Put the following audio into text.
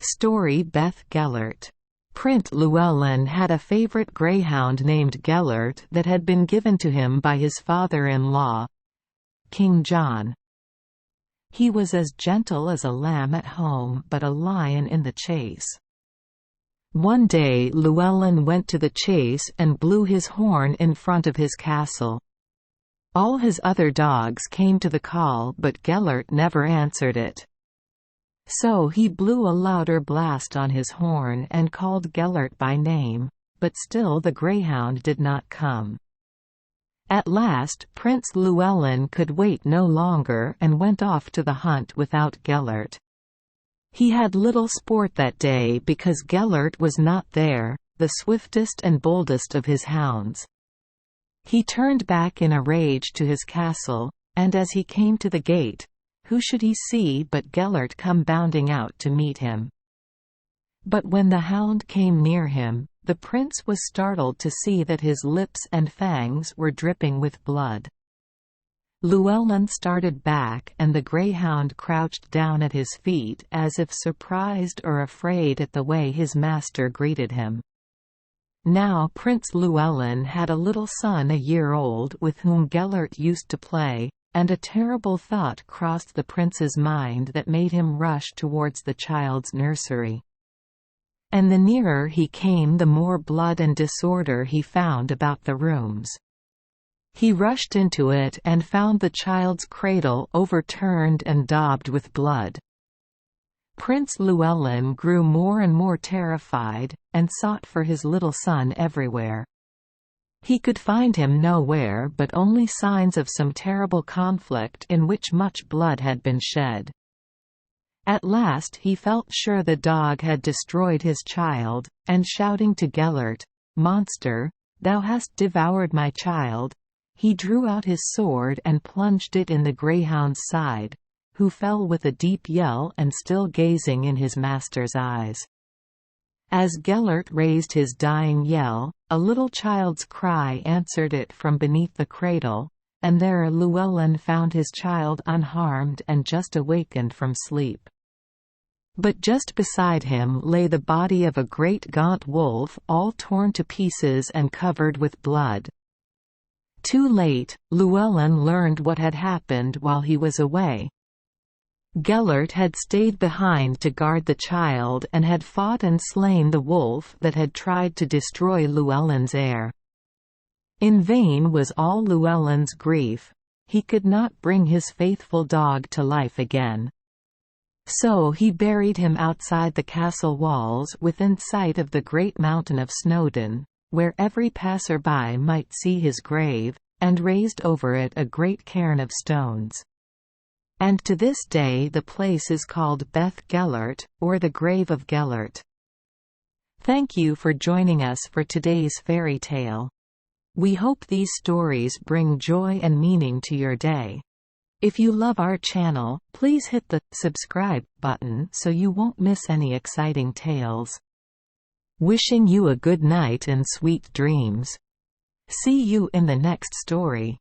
Story Beth Gellert. Prince Llewellyn had a favourite greyhound named Gellert that had been given to him by his father-in-law, King John. He was as gentle as a lamb at home but a lion in the chase. One day Llewellyn went to the chase and blew his horn in front of his castle. All his other dogs came to the call but Gellert never answered it. So he blew a louder blast on his horn and called Gellert by name, but still the greyhound did not come. At last Prince Llewellyn could wait no longer and went off to the hunt without Gellert. He had little sport that day because Gellert was not there, the swiftest and boldest of his hounds. He turned back in a rage to his castle, and as he came to the gate, who should he see but Gellert come bounding out to meet him. But when the hound came near him, the prince was startled to see that his lips and fangs were dripping with blood. Llewellyn started back and the greyhound crouched down at his feet as if surprised or afraid at the way his master greeted him. Now Prince Llewellyn had a little son a year old with whom Gellert used to play, and a terrible thought crossed the prince's mind that made him rush towards the child's nursery. And the nearer he came the more blood and disorder he found about the rooms. He rushed into it and found the child's cradle overturned and daubed with blood. Prince Llewellyn grew more and more terrified, and sought for his little son everywhere. He could find him nowhere but only signs of some terrible conflict in which much blood had been shed. At last he felt sure the dog had destroyed his child, and shouting to Gellert, "Monster, thou hast devoured my child," he drew out his sword and plunged it in the greyhound's side, who fell with a deep yell and still gazing in his master's eyes. As Gellert raised his dying yell, a little child's cry answered it from beneath the cradle, and there Llewellyn found his child unharmed and just awakened from sleep. But just beside him lay the body of a great gaunt wolf all torn to pieces and covered with blood. Too late, Llewellyn learned what had happened while he was away. Gellert had stayed behind to guard the child and had fought and slain the wolf that had tried to destroy Llewellyn's heir. In vain was all Llewellyn's grief. He could not bring his faithful dog to life again. So he buried him outside the castle walls within sight of the great mountain of Snowdon, where every passer-by might see his grave, and raised over it a great cairn of stones. And to this day the place is called Beth Gellert, or the Grave of Gellert. Thank you for joining us for today's fairy tale. We hope these stories bring joy and meaning to your day. If you love our channel, please hit the subscribe button so you won't miss any exciting tales. Wishing you a good night and sweet dreams. See you in the next story.